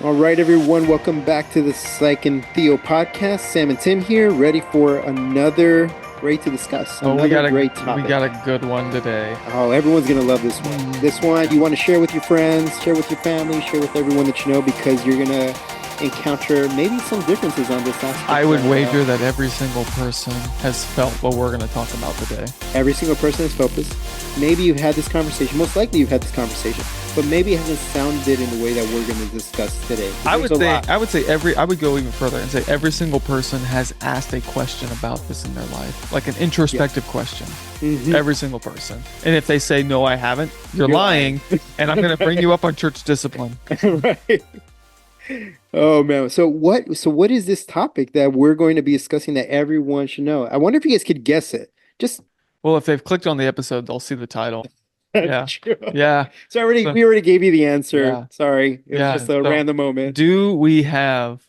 All right, everyone, welcome back to the Psych and Theo podcast. Sam and Tim here, ready for another great to discuss, Oh, we another got a great we topic. got a good one today. Oh, everyone's gonna love this one. Mm, This one you want to share with your friends, share with your family, share with everyone that you know, because you're gonna encounter maybe some differences on this I aspect would of wager that every single person has felt what we're going to talk about today. every single person is focused. Maybe you've had this conversation. Most likely you've had this conversation, but maybe it hasn't sounded in the way that we're going to discuss today. 'Cause I there's would a say lot. I would say I would go even further and say every single person has asked a question about this in their life, like an Yeah. introspective question. Mhm. Every single person. And if they say no, I haven't, you're You're lying, and I'm going to bring you up on church discipline. right. Oh man. So what is this topic that we're going to be discussing that everyone should know? I wonder if you guys could guess it. Just Well, if they've clicked on the episode, they'll see the title. that's Yeah. true. Yeah. So already So, we already gave you the answer. yeah. Sorry. It was Yeah. just a So, random moment. do we have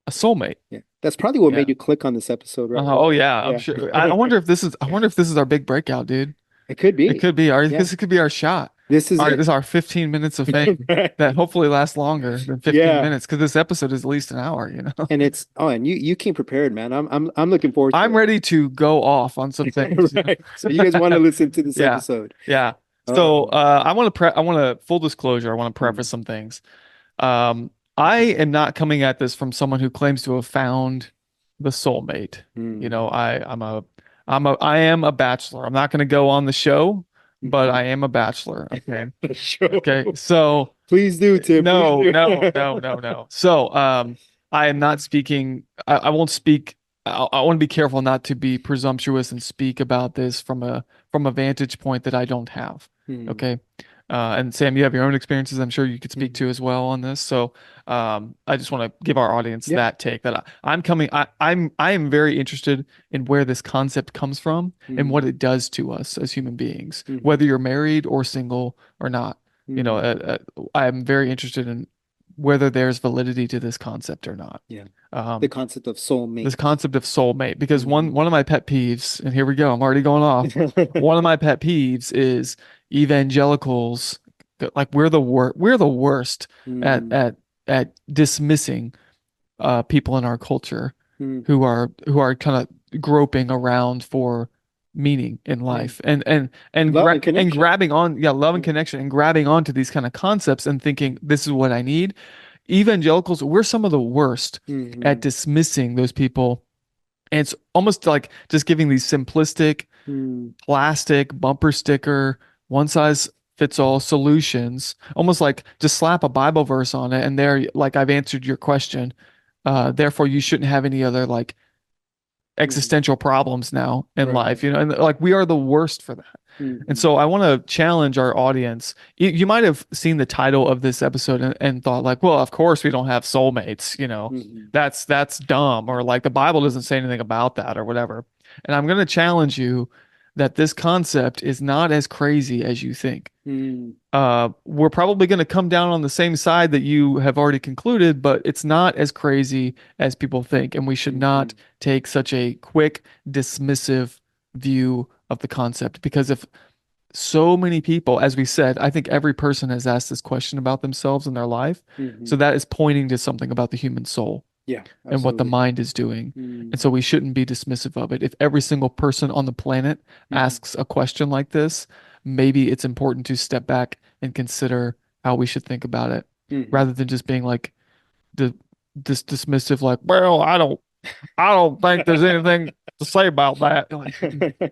a soulmate? Yeah. That's probably what Yeah. made you click on this episode, right? Oh yeah, I'm Yeah. sure. I wonder if this is. I wonder if this is our big breakout, dude. It could It be. could be our. Yeah. This could be our shot. This is All right, it. this is our 15 minutes of fame Right. that hopefully lasts longer than 15 Yeah. minutes because this episode is at least an hour. You know, And it's and you came prepared, man. I'm looking forward to I'm it. ready to go off on some things. You Right. So you guys want to know? listen to this Yeah, episode. yeah. So Oh. I want to I want to full disclosure. I want to preface Mm. some things. I am not coming at this from someone who claims to have found the soulmate. You Mm. know, I am a bachelor. I'm not going to go on the show, but Mhm. I am a bachelor. Okay. Sure. Okay. So Please do, Tim. Please no, do. no, no, no, no. So I am not speaking. I won't speak. I want to be careful not to be presumptuous and speak about this from a vantage point that I don't have. Hmm. Okay. And Sam, you have your own experiences. I'm sure you could speak Mhm. to as well on this. So I just want to give our audience Yeah. that take that I'm coming. I am very interested in where this concept comes from and Hmm. what it does to us as human beings, Hmm. whether you're married or single or not. You know, Hmm. I'm very interested in whether there's validity to this concept or not. Yeah. The Um, concept of this soulmate. concept of soulmate, because Hmm. one of my pet peeves, and here we go, I'm already going off. One of my pet peeves is evangelicals, like we're the worst at Hmm. dismissing people in our culture Hmm. who are kind of groping around for meaning in Yeah. life Love and and connection. grabbing on, yeah, love and Yeah. connection, and grabbing onto these kind of concepts and thinking this is what I need. Evangelicals, we're some of the worst at Hmm. dismissing those people, and it's almost like just giving these simplistic Hmm. plastic bumper sticker, one size fits all solutions, almost like just slap a Bible verse on it and there, like, I've answered your question. Therefore you shouldn't have any other like Hmm. existential problems now in Right. life, you know, and like we are the worst for that. And Hmm. so I want to challenge our audience. You might have seen the title of this episode and thought like, well, of course we don't have soulmates, you know, Hmm. that's dumb, or like the Bible doesn't say anything about that or whatever. And I'm going to challenge you that this concept is not as crazy as you think. Hmm. We're probably going to come down on the same side that you have already concluded, but it's not as crazy as people think. And we should not Hmm. take such a quick, dismissive view of the concept, because if so many people, as we said, I think every person has asked this question about themselves in their life. Hmm. So that is pointing to something about the human soul Yeah, and what the absolutely. mind is doing. Hmm. And so we shouldn't be dismissive of it. If every single person on the planet Hmm. asks a question like this, maybe it's important to step back and consider how we should think about it, Hmm. rather than just being like the this dismissive, like, well, I don't think there's anything to say about that. Like,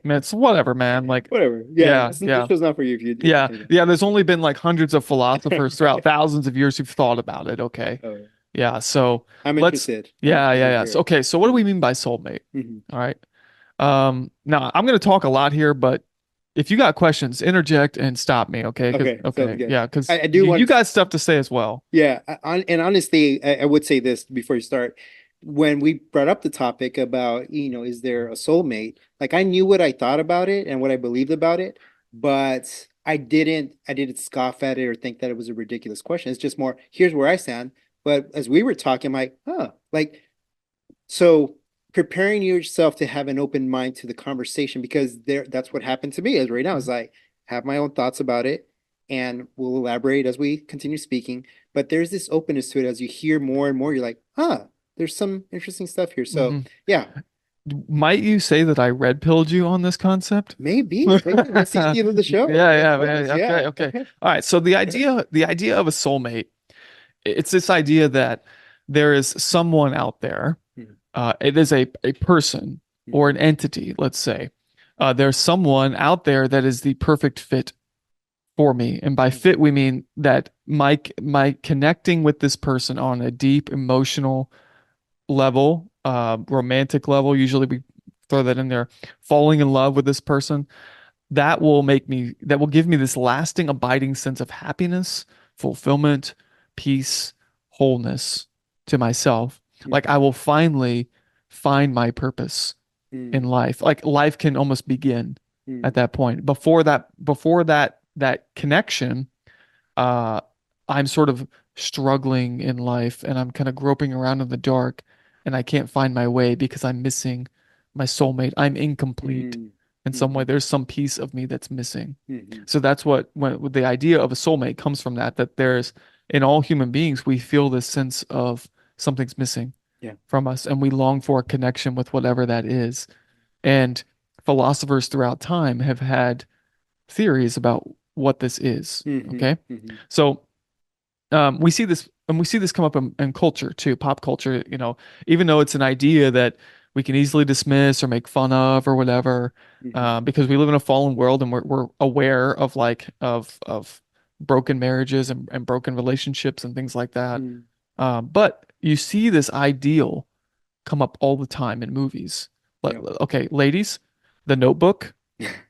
man, it's whatever, man. Like, Whatever. Yeah, yeah, this yeah. show's not for you if you Yeah, think yeah, there's only been like hundreds of philosophers throughout that. thousands of years who've thought about it, okay? Oh, yeah. Yeah, so I'm let's, interested. I'm yeah, yeah, interested to yeah. hear So, it. okay, so what do we mean by soulmate? Hmm. All right. Now I'm going to talk a lot here, but if you got questions, interject and stop me, okay? Okay, sounds Okay, good. yeah, because I do you want, got stuff to say as well. yeah, and honestly, I would say this before you start. When we brought up the topic about, is there a soulmate? Like I knew what I thought about it and what I believed about it, but I didn't scoff at it or think that it was a ridiculous question. It's just more, here's where I stand. But as we were talking, I'm like, huh, like so preparing yourself to have an open mind to the conversation because that's what happened to me as right now is I have my own thoughts about it and we'll elaborate as we continue speaking. But there's this openness to it as you hear more and more. You're like, huh, there's some interesting stuff here. So Hmm. yeah, Might you say that I red pilled you on this concept? maybe that's the theme of the Yeah, show, I yeah, suppose. man. Okay, Yeah. okay. All right. So the idea of a soulmate, it's this idea that there is someone out there. Mhm, It is a person mhm, or an entity, let's say. There's someone out there that is the perfect fit for me. And by fit, we mean that my connecting with this person on a deep emotional level, romantic level, usually we throw that in there, falling in love with this person, that will give me this lasting, abiding sense of happiness, fulfillment, peace, wholeness to myself. Like mhm, I will finally find my purpose in mhm, life. Like life can almost begin at mhm, that point. Before that connection, uh, I'm sort of struggling in life and I'm kind of groping around in the dark and I can't find my way because I'm missing my soulmate. I'm incomplete mhm, in some way. mhm, There's some piece of me that's missing. mhm. So that's when the idea of a soulmate comes from that there's in all human beings, we feel this sense of something's missing Yeah. from us and we long for a connection with whatever that is. And philosophers throughout time have had theories about what this is. Mhm, Okay. mhm, So we see this and we see this come up in culture too, pop culture, even though it's an idea that we can easily dismiss or make fun of or whatever, mhm, because we live in a fallen world and we're aware of of broken marriages and broken relationships and things like that. mhm. But you see this ideal come up all the time in movies. Yep. Okay, ladies, The Notebook.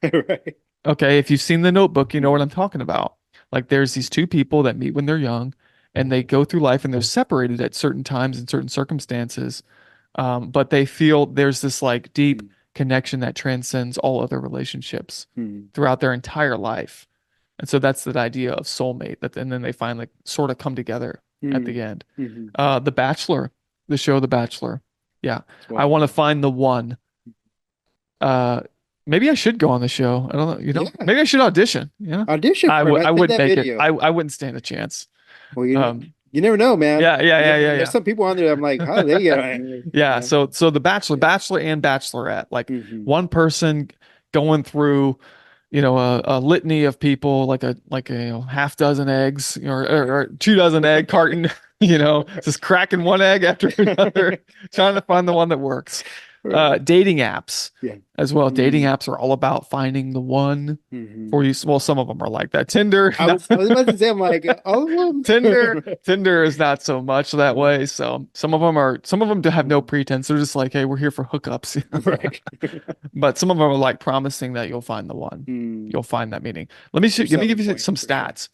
Right. Okay, if you've seen The Notebook, you know what Mhm, I'm talking about. Like there's these two people that meet when they're young and they go through life and they're separated at certain times in certain circumstances. But they feel there's this like deep mhm, connection that transcends all other relationships mhm, throughout their entire life. And so that's the idea of soulmate that and then they finally sort of come together at the mhm, end. mhm. The Bachelor, the show The Bachelor. Yeah. It's I well want to known. find the one. Uh, maybe I should go on the show. I don't know, Yeah. maybe I should audition, Audition I for it, would man. I Send wouldn't that make it. video. I wouldn't stand a chance. Well, Um, you never know, man. yeah, yeah, You yeah, never yeah, know. There's yeah. some people on there. I'm like, how do they get on? Yeah, so the Bachelor, Yeah. Bachelor and Bachelorette, like Hmm. one person going through, a litany of people, like a half dozen eggs, or 2 dozen egg carton, just cracking one egg after another, trying to find the one that works. Right. Dating apps Yeah. as well. Dating Mm-hmm. apps are all about finding the one Mm-hmm. for you. Well, some of them are like that. Tinder, I was about to say, I'm like, all of Tinder, them. Tinder is not so much that way. So some of them have no pretense. They're just like, hey, we're here for hookups. Right. But some of them are like promising that you'll find the one. Mm. You'll find that meaning. Their Let me give selling you point some for sure. stats.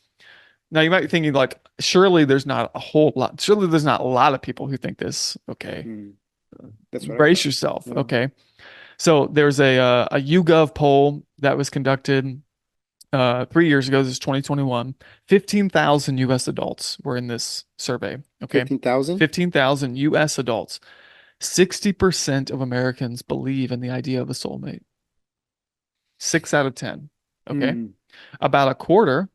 Now you might be thinking like, surely there's not a lot of people who think this. Okay. Mm. That's what I Brace thought. yourself. Yeah. Okay. So there's a YouGov poll that was conducted 3 years ago. This is 2021. 15,000 US adults were in this survey. Okay. 15,000? 15,000 US adults. 60% of Americans believe in the idea of a soulmate. 6 out of 10. Okay. Mm. About a quarter,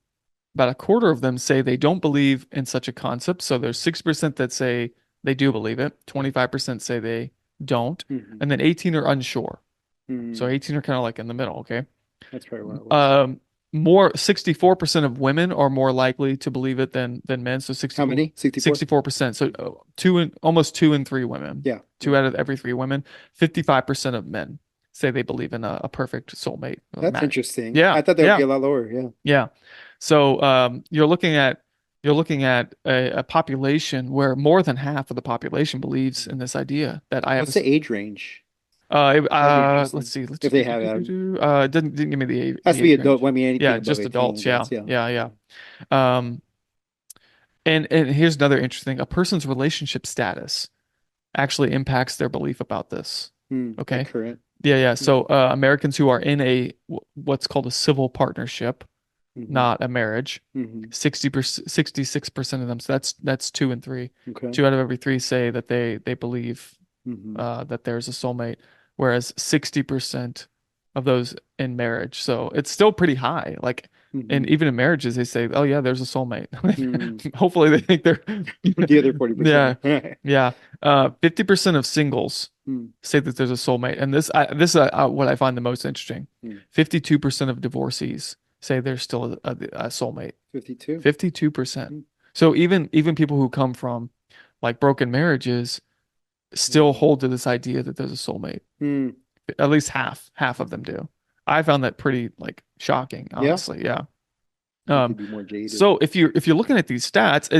about a quarter of them say they don't believe in such a concept. So there's 6% that say they do believe it. 25% say they don't. Mm-hmm. And then 18 are unsure. So Mm. 18 are kind of like in the middle. Okay. That's probably what it was. Um, more 64% of women are more likely to believe it than men. So How many? 64? 64%. So almost 2 in 3 women, Yeah. two Yeah. out of every 3 women, 55% of men say they believe in a perfect soulmate That's match. interesting. Yeah, I thought that would be yeah, a lot lower. Yeah. yeah. So you're looking at a population where more than half of the population believes in this idea that I have a What's the age range? That'd be let's interesting see. Let's if they have that. it didn't give me Has to the be age adult. range. I mean, anything Yeah, above just 18 adults. Yeah, adults. Yeah. yeah, yeah. Yeah. Um, and here's another interesting. A person's relationship status actually impacts their belief about this. Hmm. Like Okay. current. Yeah, yeah. Hmm. So Americans who are in what's called a civil partnership, Hmm. not a marriage, Hmm. 60%, 66% of them. So that's 2 in 3. Okay. 2 out of every 3 say that they believe Hmm. that there's a soulmate, whereas 60% of those in marriage. So it's still pretty high. Like, and Hmm. even in marriages, they say, "Oh yeah, there's a soulmate." Mm. Hopefully, they think they're, The other 40%. yeah, yeah. 50% of singles Mm. say that there's a soulmate, and this is what I find the most interesting. Mm. 52% of divorcees say there's still a soulmate. 52. 52%. Mm. So even people who come from like broken marriages still Mm. hold to this idea that there's a soulmate. Mm. At least half of them do. I found that pretty like shocking, Yeah, honestly. Yeah. they could Um, be more jaded. so if you're looking at these stats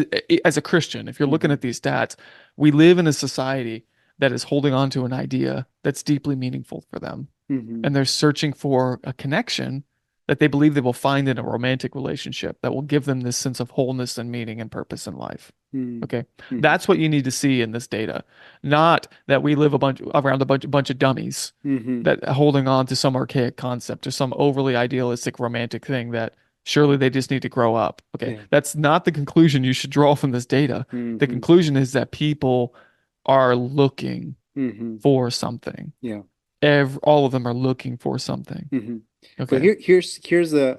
as a Christian, if you're looking Hmm. at these stats, we live in a society that is holding on to an idea that's deeply meaningful for them, Hmm. and they're searching for a connection that they believe they will find in a romantic relationship that will give them this sense of wholeness and meaning and purpose in life. Hmm. Okay. Hmm. That's what you need to see in this data. Not that we live a bunch around a bunch of dummies Hmm. that holding on to some archaic concept or some overly idealistic romantic thing that surely they just need to grow up. Okay. Yeah. That's not the conclusion you should draw from this data. The Hmm. conclusion is that people are looking Hmm. for something. Yeah. All of them are looking for something. Hmm. But Okay. here's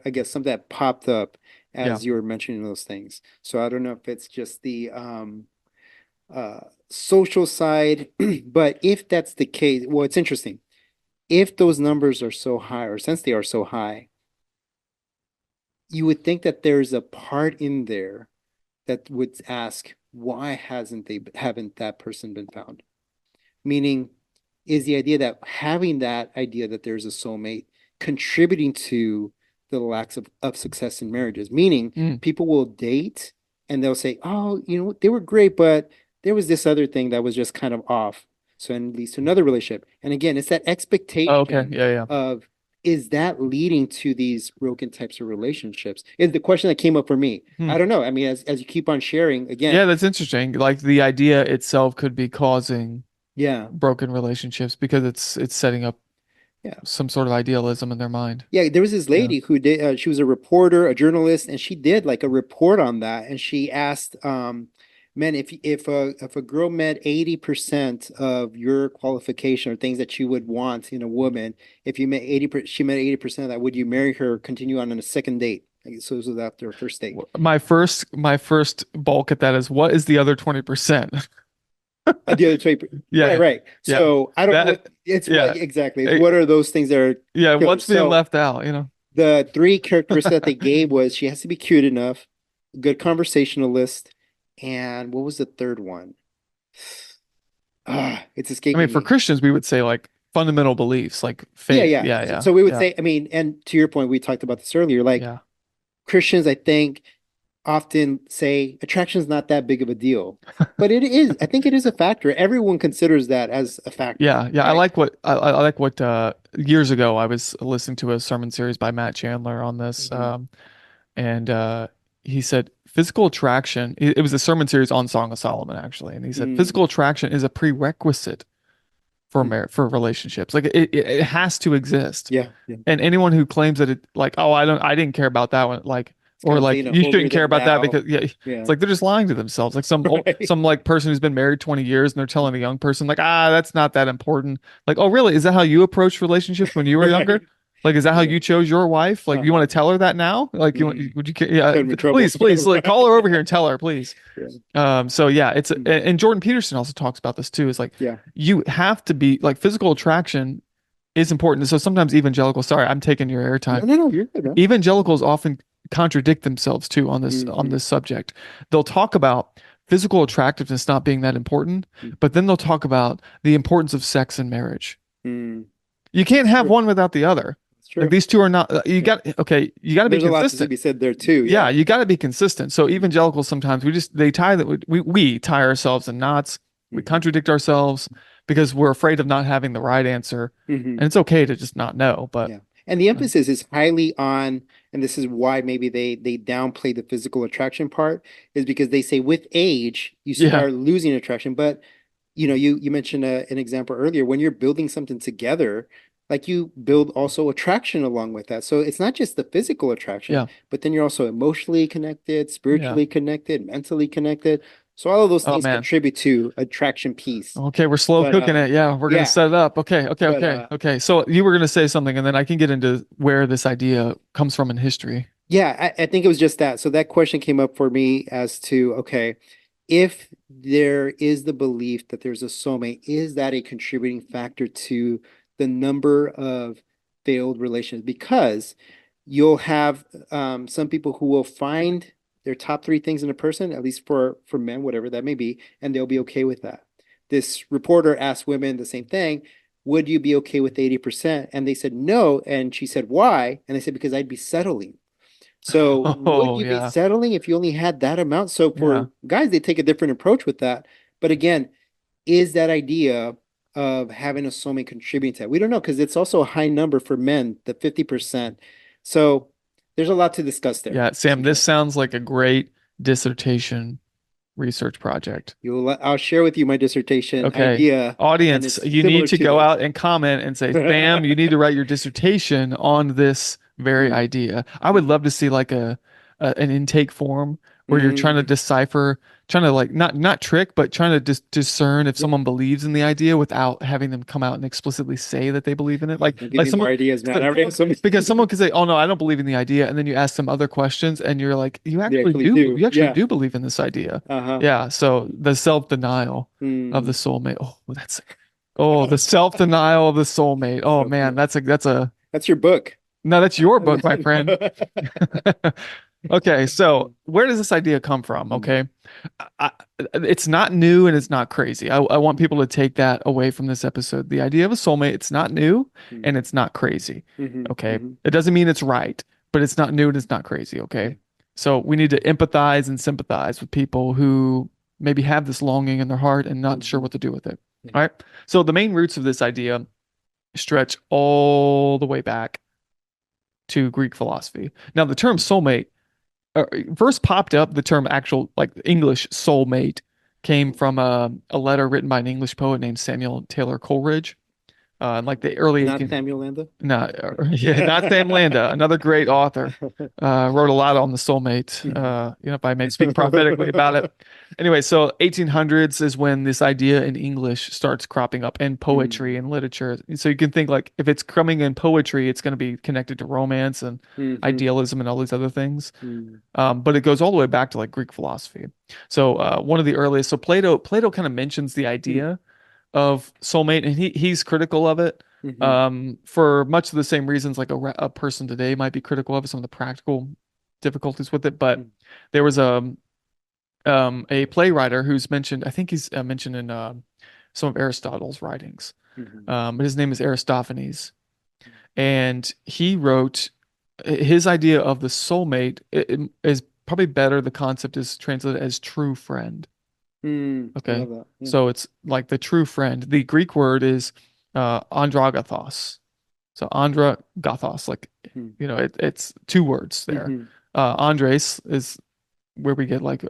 I guess something that popped up Yeah. as you were mentioning those things. So I don't know if it's just the social side, but if that's the case, well, it's interesting. If those numbers are so high, or since they are so high, you would think that there's a part in there that would ask, why haven't that person been found? Meaning, is the idea that having that idea that there's a soulmate contributing to the lack of success in marriages? Meaning, Mm. people will date and they'll say, oh, they were great, but there was this other thing that was just kind of off. So it leads to another relationship. And again, it's that Oh, okay. expectation Yeah, yeah. of, is that leading to these broken types of relationships? Is the question that came up for me. Hmm. I don't know. I mean, as you keep on sharing, again, Yeah, that's interesting. Like the idea itself could be causing yeah, broken relationships because it's setting up yeah. some sort of idealism in their mind. Yeah, there was this Yeah. lady who did, she was a reporter, a journalist, and she did like a report on that. And she asked, men, if a girl met 80% of your qualification or things that you would want in a woman, if you met 80%, she met 80% of that, would you marry her, continue on a second date? Like, so this was after a first date. My first bulk at that is what is the other 20%? The other 20, right, Yeah. right. Yeah. So I don't know what That it's what yeah. exactly. It's Eh, what are those things that are Yeah, what's killers? being So left out? the three characteristics that they gave was she has to be cute enough, good conversationalist, and what was the third one? It's I mean, escaping for me. Christians, we would say like fundamental beliefs, like Yeah, faith. yeah. Yeah, So, yeah. so we would Yeah. say, I mean, and to your point, we talked about this earlier, like Yeah. Christians, I think, often say attraction is not that big of a deal. But it is, I think it is a factor. Everyone considers that as a factor, Yeah, yeah. I right? like what I like what years ago I was listening to a sermon series by Matt Chandler on this. Hmm. And he said physical attraction, it was a sermon series on Song of Solomon actually, and he said Mm. physical attraction is a prerequisite for Mm. for relationships. Like it has to exist. Yeah, yeah. And anyone who claims that it like, oh, I didn't care about that one, like, It's kind or of like saying a you holier shouldn't care than about that thou. because yeah, it's Yeah, like they're just lying to themselves. Like right. some like person who's been married 20 years and they're telling a young person like, that's not that important. Like, oh, really? Is that how you approached relationships when you were Right. younger? Like, is that how Yeah. you chose your wife? Like, you Uh-huh. want to tell her that now? Like, Mm. would you care? Yeah, Got him in trouble. please, like, call her over here and tell her, please. Yeah. So yeah, Mm. and Jordan Peterson also talks about this too. Is like Yeah. you have to be like physical attraction is important. So sometimes evangelicals, sorry, I'm taking your No, airtime. no, no, you're good, man. Evangelicals often contradict themselves too on Hmm. this subject. They'll talk about physical attractiveness not being that important, but then they'll talk about the importance of sex and marriage. Mm. You can't It's have true. one without the other. It's Like true. these two are not, Yeah. you got to be There's a lot to consistent. be said there too. Yeah, Yeah. you got to be consistent. So evangelicals sometimes they tie that we tie ourselves in knots. We Hmm. contradict ourselves because we're afraid of not having the right answer. Hmm. And it's okay to just not know, but Yeah. And the uh, emphasis is highly on, and this is why maybe they downplay the physical attraction part, is because they say with age you yeah, start losing attraction. But you mentioned an example earlier when you're building something together, like you build also attraction along with that. So it's not just the physical attraction, yeah, but then you're also emotionally connected, yeah. spiritually connected, mentally connected. So all of those Oh things man. contribute to attraction piece. Okay, we're slow But cooking it. Yeah, we're gonna yeah, set it up. Okay, okay, but okay, okay. So you were gonna say something, and then I can get into where this idea comes from in history. yeah, I think it was just that. So that question came up for me as to, okay, if there is the belief that there's a soulmate, is that a contributing factor to the number of failed relations? Because you'll have some people who will find their top three things in a person, at least for men, whatever that may be, and they'll be okay with that. This reporter asked women the same thing. Would you be okay with 80%? And they said no. And she said, why? And they said, because I'd be settling. So would Oh you be yeah, settling if you only had that amount? So yeah, for guys, they take a different approach with that. But again, is that idea of having a soulmate contributing to that? We don't know because it's also a high number for men, the 50%. So there's a lot to discuss there. yeah. It's Sam, this interesting. sounds like a great dissertation research project. I'll share with you my dissertation Okay. idea, and Audience, it's you similar need to to go that. out and comment and say, Sam, you need to write your dissertation on this very Mm, idea. I would mhm, love to see like an intake form where you're trying to mhm. decipher, trying to like not trick, but trying to discern if Yeah, someone believes in the idea without having them come out and explicitly say that they believe in it. Like don't give like me more someone ideas, man. I already have so many. because someone could say, "Oh no, I don't believe in the idea," and then you ask them other questions, and you're like, They actually do. you actually Yeah. do believe in this idea." Uh-huh. Yeah. So the self-denial of the Mm. soulmate. Oh, the self-denial of the soulmate. Oh So man, that's a that's your book. no, that's your book, my friend. Okay, so Mm, where does this idea come from? mm, Okay, I, it's not new and it's not crazy. I want people to take that away from this episode. The idea of a soulmate, it's not new mm, and it's not crazy. mhm, Okay, mhm. it doesn't mean it's right, but it's not new and it's not crazy. Yeah. Okay, so we need to empathize and sympathize with people who maybe have this longing in their heart and not sure Mhm. what to do with it. Yeah. All right, so the main roots of this idea stretch all the way back to Greek philosophy. Now, the term soulmate first popped up, the term actual like English soulmate came from a letter written by an English poet named Samuel Taylor Coleridge in like the early Not 18 Samuel Landa. no, yeah, not Sam Landa, another great author. Wrote a lot on the soulmate. Mhm. If I may speak prophetically about it. Anyway, so 1800s is when this idea in English starts cropping up in poetry Mm, and literature. So you can think like if it's coming in poetry, it's going to be connected to romance and mhm, idealism and all these other things. mm, But it goes all the way back to like Greek philosophy. So one of the earliest, so Plato kind of mentions the mm, idea of soulmate, and he's critical of it mhm, for much of the same reasons like a person today might be critical of some of the practical difficulties with it. But mm, there was a playwright who's mentioned, I think he's mentioned in some of Aristotle's writings. mhm, But his name is Aristophanes, and he wrote his idea of the soulmate is probably better. The concept is translated as true friend. I Okay. love that. Yeah. So it's like the true friend. The Greek word is andragothos. So andragothos, like Mm, it's two words there. mhm. Andres is where we get like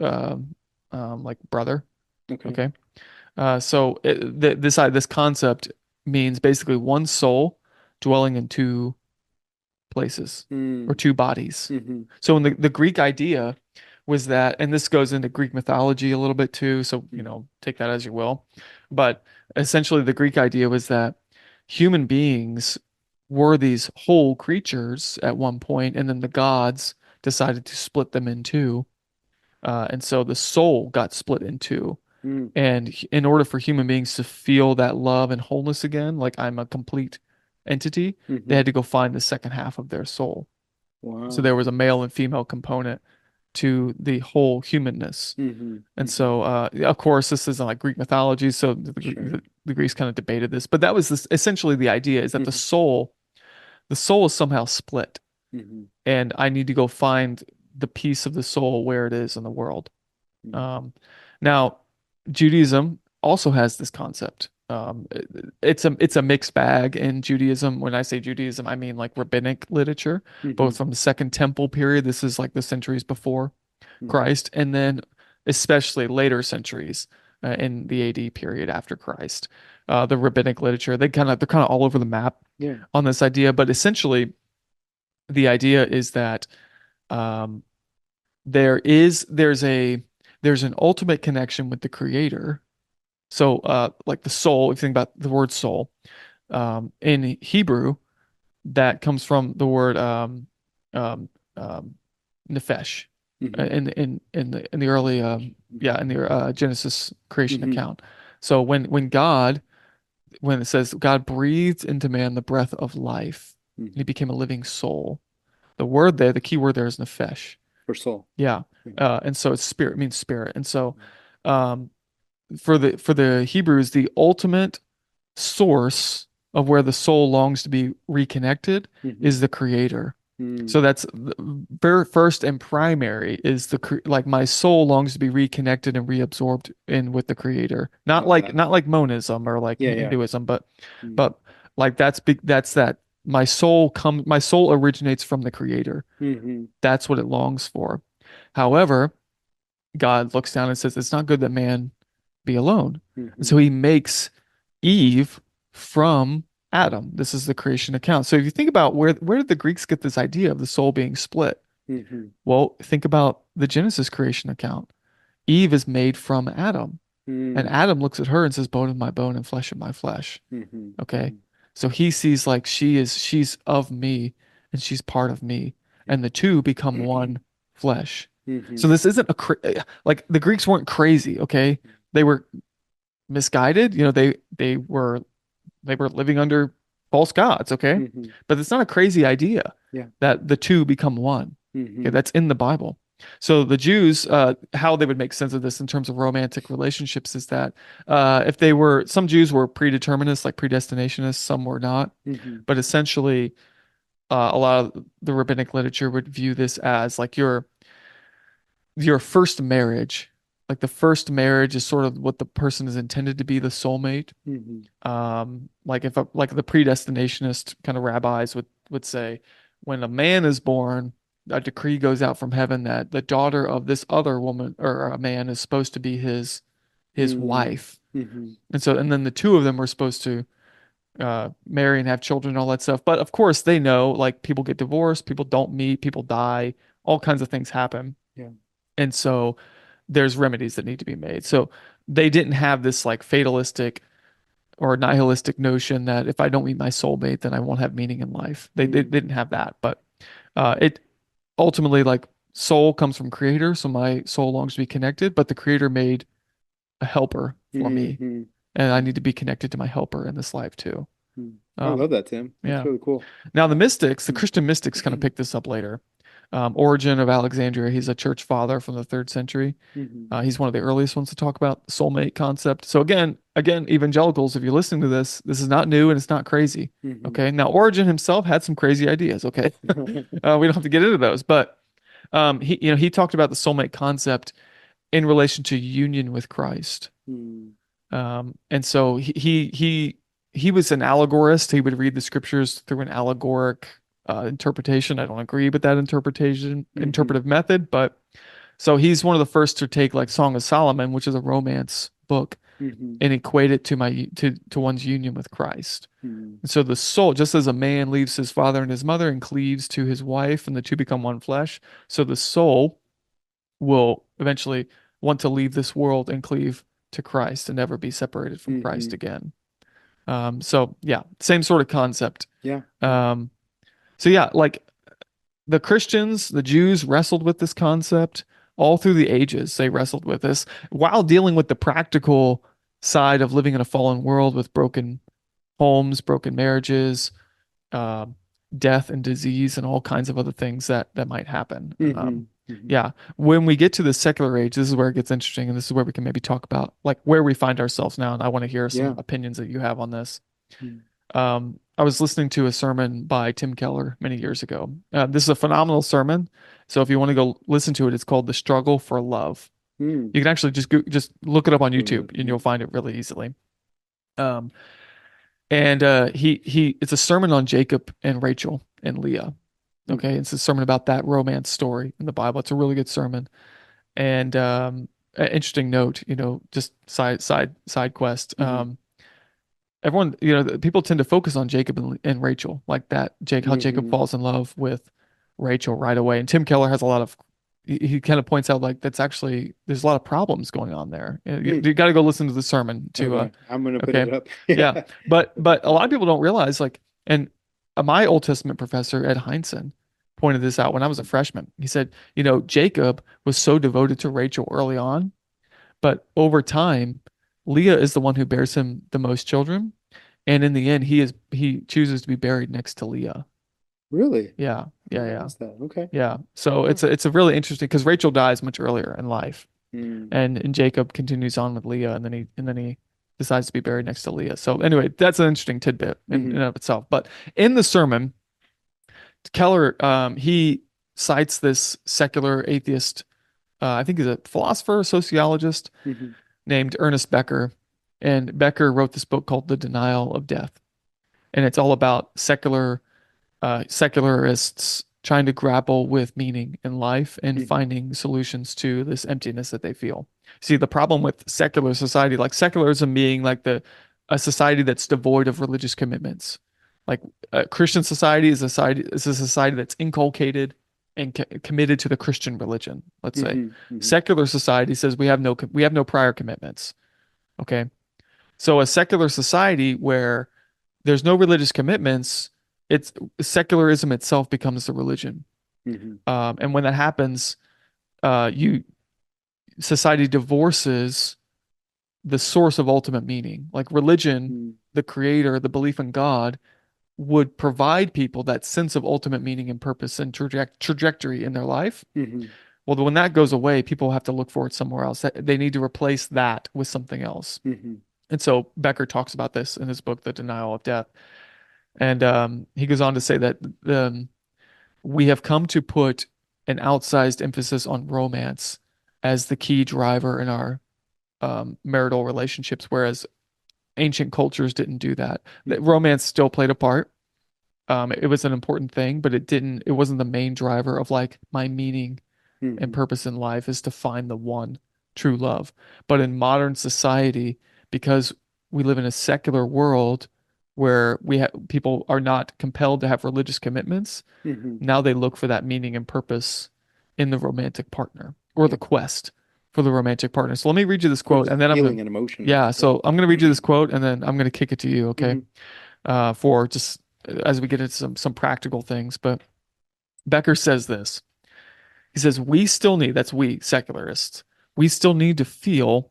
brother. Okay. Okay. So this concept means basically one soul dwelling in two places or Mm, two bodies. mhm, So in the Greek idea was that, and this goes into Greek mythology a little bit too, so mm, take that as you will. But essentially the Greek idea was that human beings were these whole creatures at one point, and then the gods decided to split them in two. And so the soul got split in two. mm, And in order for human beings to feel that love and wholeness again, like I'm a complete entity, they mhm. had to go find the second half of their soul. So there Wow. was a male and female component to the whole humanness. Mhm, And mhm. so, of course, this isn't like Greek mythology, so Sure. the Greeks kind of debated this, but that was essentially the idea is that Mhm, the soul is somehow split, mhm, and I need to go find the piece of the soul where it is in the world. mm, Um, Now, Judaism also has this concept. It's a mixed bag in Judaism. When I say Judaism, I mean like rabbinic literature, both mhm, from the Second Temple period. This is like the centuries before mhm. Christ, and then especially later centuries in the AD period after Christ. The rabbinic literature, they're kind of all over the map Yeah. on this idea, but essentially the idea is that um, there's a there's an ultimate connection with the creator. So, like the soul, if you think about the word soul, in Hebrew, that comes from the word um, um, nefesh Mm-hmm. in the early in the Genesis creation Mm-hmm. account. So when it says God breathed into man the breath of life, and he Mm-hmm. became a living soul, the word there, the key word there is nefesh. For soul. Yeah. Yeah. And so it's spirit, it means spirit. And so um, for the Hebrews, the ultimate source of where the soul longs to be reconnected Mm-hmm. is the creator. Mm. So that's the very first and primary is like my soul longs to be reconnected and reabsorbed in with the creator. Love that. Not like monism or like Yeah, yeah. Hinduism, Mm. but like that's big that's that my soul originates from the creator. Mm-hmm. That's what it longs for. However, God looks down and says, it's not good that man be alone. And Mm-hmm. so he makes Eve from Adam. This is the creation account. So if you think about where did the Greeks get this idea of the soul being split? Mm-hmm. Well, think about the Genesis creation account. Eve is made from Adam, and Mm. Adam looks at her and says, bone of my bone and flesh of my flesh. Mm-hmm. Okay. Mm-hmm. So he sees like she's of me and she's part of me, Yeah. and the two become one flesh. Mm-hmm. So this isn't like the Greeks weren't crazy, okay? They were misguided. You know, they were living under false gods, okay? Mm-hmm. But it's not a crazy idea Yeah. that the two become one. Okay, Mm-hmm. that's in the Bible. So the Jews, how they would make sense of this in terms of romantic relationships is that if they were, some Jews were predeterminists, like predestinationists, some were not. Mm-hmm. But essentially, a lot of the rabbinic literature would view this as like your first marriage. Like the first marriage is sort of what the person is intended to be, the soulmate. Mm-hmm. Like if like the predestinationist kind of rabbis would say, when a man is born, a decree goes out from heaven that the daughter of this other woman or a man is supposed to be his Mm-hmm. wife. Mm-hmm. And then the two of them were supposed to marry and have children and all that stuff. But of course, they know like people get divorced, people don't meet, people die, all kinds of things happen. Yeah. And so there's remedies that need to be made. So they didn't have this like fatalistic or nihilistic notion that if I don't meet my soulmate, then I won't have meaning in life. They Mm. didn't have that. But it ultimately, like, soul comes from creator. So my soul longs to be connected, but the creator made a helper for me. Mm-hmm. And I need to be connected to my helper in this life too. Mm. I Um, love that, Tim. That's yeah. really cool. Now the mystics, the Mm. Christian mystics kind of picked this up later. Origen of Alexandria, he's a church father from the third century. Mm-hmm. He's one of the earliest ones to talk about the soulmate concept. So again, evangelicals, if you're listening to this, this is not new and it's not crazy. Mm-hmm. Okay. Now, Origen himself had some crazy ideas. Okay. We don't have to get into those, but he talked about the soulmate concept in relation to union with Christ. Mm. And so he was an allegorist. He would read the scriptures through an allegoric interpretation. I don't agree with that Mm-hmm. interpretive method, but so he's one of the first to take like Song of Solomon, which is a romance book, Mm-hmm. and equate it to to one's union with Christ. Mm. And so the soul, just as a man leaves his father and his mother and cleaves to his wife, and the two become one flesh, so the soul will eventually want to leave this world and cleave to Christ and never be separated from Mm-hmm. Christ again. So yeah, same sort of concept. Yeah. Yeah. Um, so yeah, like the Christians, the Jews wrestled with this concept all through the ages. They wrestled with this while dealing with the practical side of living in a fallen world with broken homes, broken marriages, uh, death and disease, and all kinds of other things that might happen. Mm-hmm. Mm-hmm. Yeah, when we get to the secular age, this is where it gets interesting, and this is where we can maybe talk about like where we find ourselves now. And I want to hear some Yeah. opinions that you have on this. Mm. I was listening to a sermon by Tim Keller many years ago. This is a phenomenal sermon. So if you want to go listen to it, it's called "The Struggle for Love." Mm. You can actually just look it up on YouTube, and Mm-hmm. you'll find it really easily. Um, and he it's a sermon on Jacob and Rachel and Leah. Okay, it's a sermon about that romance story in the Bible. It's a really good sermon. And an interesting note, just side quest. Mm-hmm. Everyone, people tend to focus on Jacob and Rachel, like that, how Jacob Mm-hmm. falls in love with Rachel right away. And Tim Keller has a lot of he kind of points out like that's actually there's a lot of problems going on there. Hmm. You got to go listen to the sermon to Okay, I'm gonna put okay. it up. Yeah. Yeah. But a lot of people don't realize like and my Old Testament professor Ed Heinzen pointed this out when I was a freshman. He said, you know, Jacob was so devoted to Rachel early on, but over time, Leah is the one who bears him the most children, and in the end, he chooses to be buried next to Leah. Really? Yeah, I yeah, didn't yeah, notice that. Okay. yeah. So Huh. it's a really interesting because Rachel dies much earlier in life, Hmm. and Jacob continues on with Leah, and then he decides to be buried next to Leah. So anyway, that's an interesting tidbit in Hmm. and of itself. But in the sermon, Keller he cites this secular atheist, I think he's a philosopher, sociologist Hmm. named Ernest Becker, and Becker wrote this book called The Denial of Death, and it's all about secularists trying to grapple with meaning in life and Hmm. finding solutions to this emptiness that they feel. See, the problem with secular society, like secularism being like the a society that's devoid of religious commitments. Like a Christian society is a society that's inculcated and committed to the Christian religion, let's say. Hmm. Hmm. Secular society says we have no prior commitments. Okay. So a secular society where there's no religious commitments, it's secularism itself becomes the religion. Hmm. And when that happens, you society divorces the source of ultimate meaning. Like religion, Hmm. the creator, the belief in God would provide people that sense of ultimate meaning and purpose and trajectory in their life. Hmm. Well, when that goes away, people have to look for it somewhere else. They need to replace that with something else. Hmm. And so Becker talks about this in his book, The Denial of Death. And he goes on to say that we have come to put an outsized emphasis on romance as the key driver in our marital relationships, whereas ancient cultures didn't do that. That Hmm. romance still played a part. It was an important thing, but it wasn't the main driver of like my meaning and Hmm. purpose in life is to find the one true love. But in modern society, because we live in a secular world where we have people are not compelled to have religious commitments, Hmm. now they look for that meaning and purpose in the romantic partner or Yeah. the quest for the romantic partner. So let me read you this For quote the and then feeling and emotion of yeah, it. Yeah. so I'm gonna read you this quote and then I'm gonna kick it to you, okay? Hmm. For just as we get into some practical things, but Becker says this. He says, we still need, that's we, secularists, we still need to feel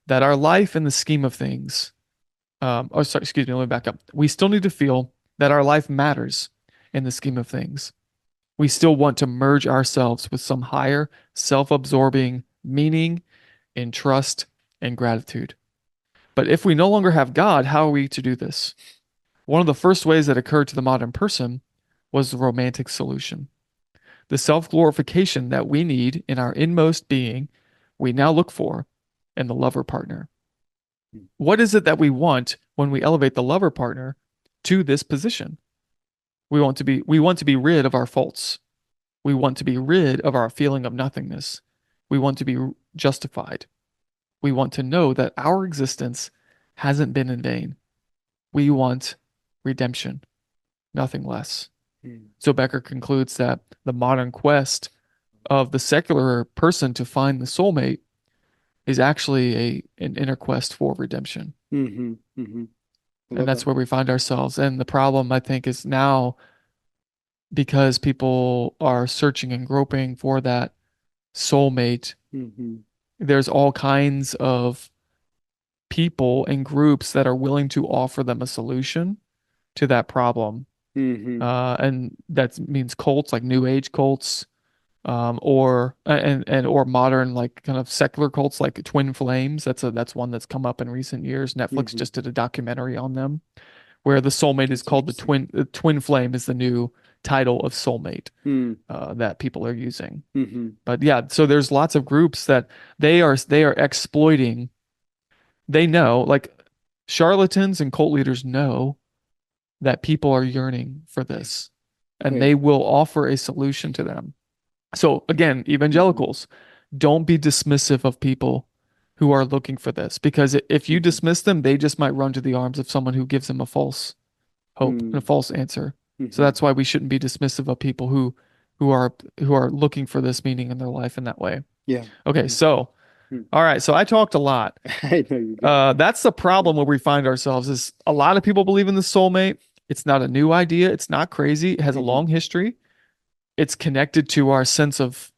that our life in the scheme of things, oh, sorry, excuse me, let me back up. We still need to feel that our life matters in the scheme of things. We still want to merge ourselves with some higher, self absorbing meaning in trust and gratitude. But if we no longer have God, how are we to do this? One of the first ways that occurred to the modern person was the romantic solution. The self glorification that we need in our inmost being, we now look for in the lover partner. What is it that we want when we elevate the lover partner to this position? We want to be rid of our faults. We want to be rid of our feeling of nothingness. We want to be justified. We want to know that our existence hasn't been in vain. We want redemption, nothing less. Hmm. So Becker concludes that the modern quest of the secular person to find the soulmate is actually an inner quest for redemption. Hmm. Hmm. I And love that's that. where we find ourselves. And the problem, I think, is now because people are searching and groping for that soulmate, Hmm. there's all kinds of people and groups that are willing to offer them a solution to that problem. Hmm. And that means cults like New Age cults, or and or modern like kind of secular cults like Twin Flames. That's one that's come up in recent years. Netflix Hmm. just did a documentary on them where the soulmate is That's called interesting. the Twin Flame is the new title of soulmate Hmm. that people are using. Hmm. But yeah, so there's lots of groups that they are exploiting. They know like charlatans and cult leaders know that people are yearning for Yeah. this, and Okay. they will offer a solution to them. So again, Hmm. evangelicals, don't be dismissive of people who are looking for this because if you Hmm. dismiss them, they just might run to the arms of someone who gives them a false hope and a Hmm. false answer. So Hmm. that's why we shouldn't be dismissive of people who are looking for this meaning in their life in that way. Yeah. Okay, Mm, so mm. all right, so I talked a lot. I know you did. That's the problem where we find ourselves is a lot of people believe in the soulmate. It's not a new idea. It's not crazy. It has a Hmm. long history. It's connected to our sense of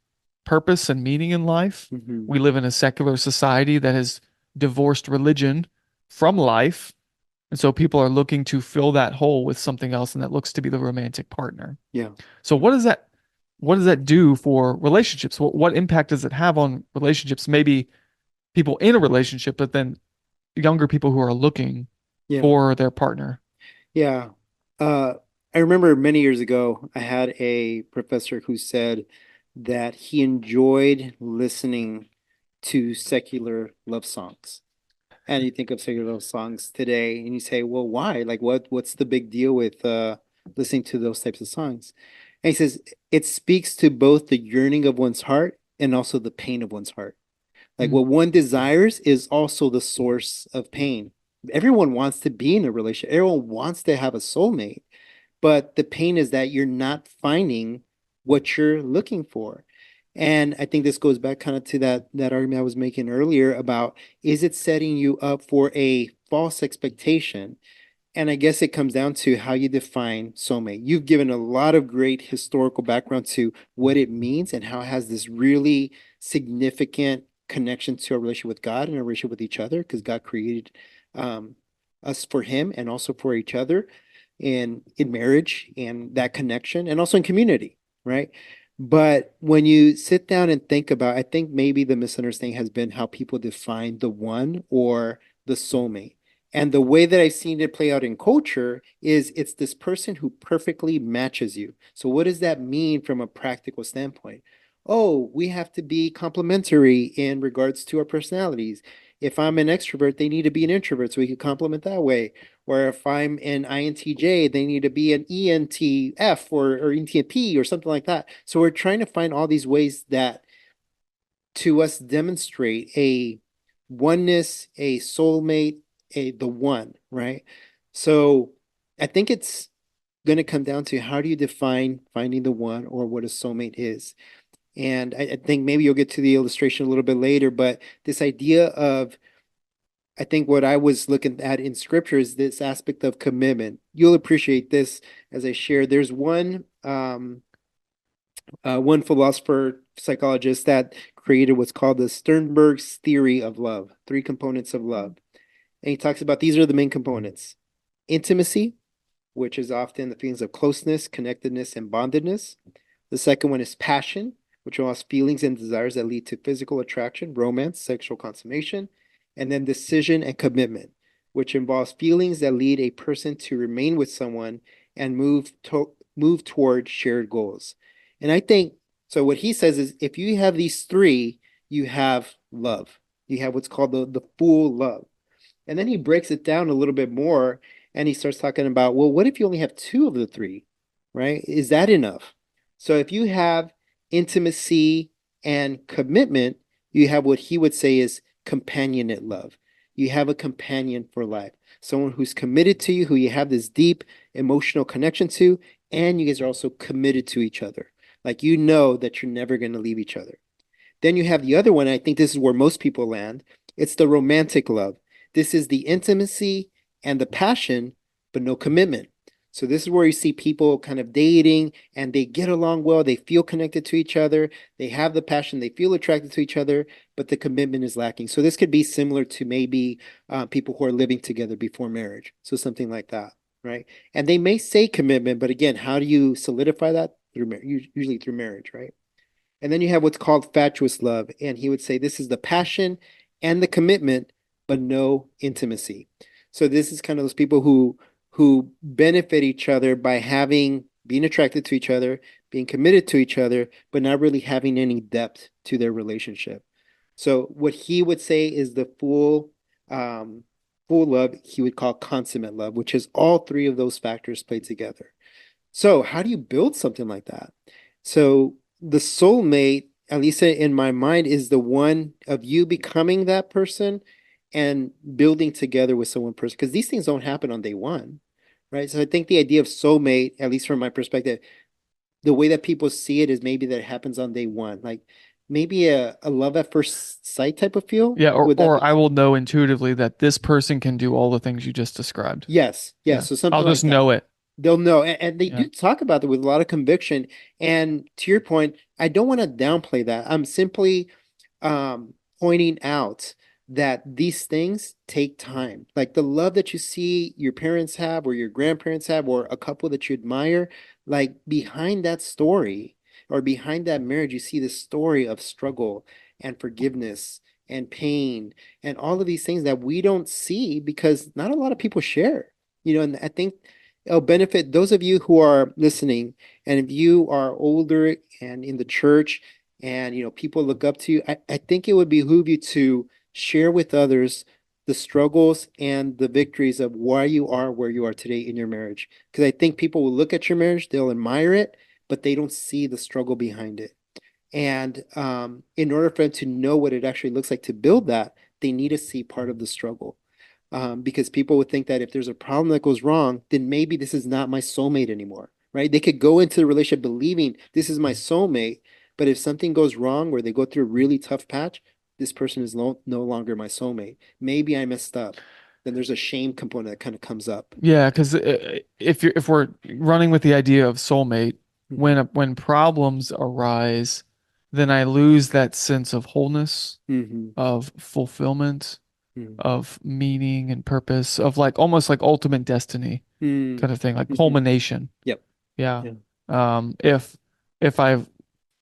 purpose and meaning in life. Hmm. We live in a secular society that has divorced religion from life. And so people are looking to fill that hole with something else, and that looks to be the romantic partner. Yeah. So what does that do for relationships? What impact does it have on relationships? Maybe people in a relationship, but then younger people who are looking Yeah. for their partner. Yeah. Uh, I remember many years ago, I had a professor who said that he enjoyed listening to secular love songs. And you think of secular love songs today, and you say, "Well, why? Like, what's the big deal with listening to those types of songs?" And he says it speaks to both the yearning of one's heart and also the pain of one's heart. Like Mm, what one desires is also the source of pain. Everyone wants to be in a relationship. Everyone wants to have a soulmate, but the pain is that you're not finding what you're looking for. And I think this goes back kind of to that argument I was making earlier about, is it setting you up for a false expectation? And I guess it comes down to how you define soulmate. You've given a lot of great historical background to what it means and how it has this really significant connection to our relationship with God and our relationship with each other, because God created um, us for Him and also for each other in marriage and that connection and also in community, right? But when you sit down and think about, I think maybe the misunderstanding has been how people define the one or the soulmate. And the way that I've seen it play out in culture is it's this person who perfectly matches you. So what does that mean from a practical standpoint? Oh, we have to be complementary in regards to our personalities. If I'm an extrovert, they need to be an introvert so we can complement that way. Or if I'm an INTJ, they need to be an ENTF or ENTP or something like that. So we're trying to find all these ways that to us demonstrate a oneness, a soulmate, a the one, right? So I think it's going to come down to how do you define finding the one or what a soulmate is. And I think maybe you'll get to the illustration a little bit later, but this idea of I think what I was looking at in scripture is this aspect of commitment. You'll appreciate this as I share. There's one philosopher, psychologist that created what's called the Sternberg's theory of love, three components of love. And he talks about these are the main components: intimacy, which is often the feelings of closeness, connectedness, and bondedness. The second one is passion, which involves feelings and desires that lead to physical attraction, romance, sexual consummation. And then decision and commitment, which involves feelings that lead a person to remain with someone and move toward shared goals. And I think so. What he says is if you have these three, you have love. You have what's called the full love. And then he breaks it down a little bit more and he starts talking about, well, what if you only have two of the three, right? Is that enough? So if you have intimacy and commitment, you have what he would say is companionate love. You have a companion for life, someone who's committed to you, who you have this deep emotional connection to, and you guys are also committed to each other. Like you know that you're never going to leave each other. Then you have the other one. I think this is where most people land. It's the romantic love. This is the intimacy and the passion, but no commitment. So this is where you see people kind of dating and they get along well, they feel connected to each other, they have the passion, they feel attracted to each other, but the commitment is lacking. So this could be similar to maybe people who are living together before marriage. So something like that, right? And they may say commitment, but again, how do you solidify that? Through usually through marriage, right? And then you have what's called fatuous love. And he would say this is the passion and the commitment, but no intimacy. So this is kind of those people who benefit each other by having being attracted to each other, being committed to each other, but not really having any depth to their relationship. So what he would say is the full love he would call consummate love, which is all three of those factors played together. So, how do you build something like that? So, the soulmate, at least in my mind, is the one of you becoming that person and building together with someone person because these things don't happen on day one, right? So, I think the idea of soulmate, at least from my perspective, the way that people see it is maybe that it happens on day one, like maybe a love at first sight type of feel. Yeah, Would that or be? I will know intuitively that this person can do all the things you just described. Yes, yes. Yeah. So I'll something just like that. know it. They'll know, and they Yeah. do talk about it with a lot of conviction. And to your point, I don't want to downplay that. I'm simply pointing out that these things take time. Like the love that you see your parents have, or your grandparents have, or a couple that you admire, like behind that story or behind that marriage, you see the story of struggle and forgiveness and pain and all of these things that we don't see because not a lot of people share. And I think it'll benefit those of you who are listening, and if you are older and in the church and people look up to you, I think it would behoove you to share with others the struggles and the victories of why you are where you are today in your marriage. Because I think people will look at your marriage, they'll admire it, but they don't see the struggle behind it. And in order for them to know what it actually looks like to build that, they need to see part of the struggle. Because people would think that if there's a problem that goes wrong, then maybe this is not my soulmate anymore, right? They could go into the relationship believing this is my soulmate, but if something goes wrong where they go through a really tough patch, this person is no longer my soulmate. Maybe I messed up. Then there's a shame component that kind of comes up. Yeah, because if we're running with the idea of soulmate, Hmm. when problems arise, then I lose that sense of wholeness, Hmm. of fulfillment, Hmm. of meaning and purpose, of like almost like ultimate destiny Hmm. kind of thing, like Hmm. culmination. Yep. Yeah. Yeah. If I've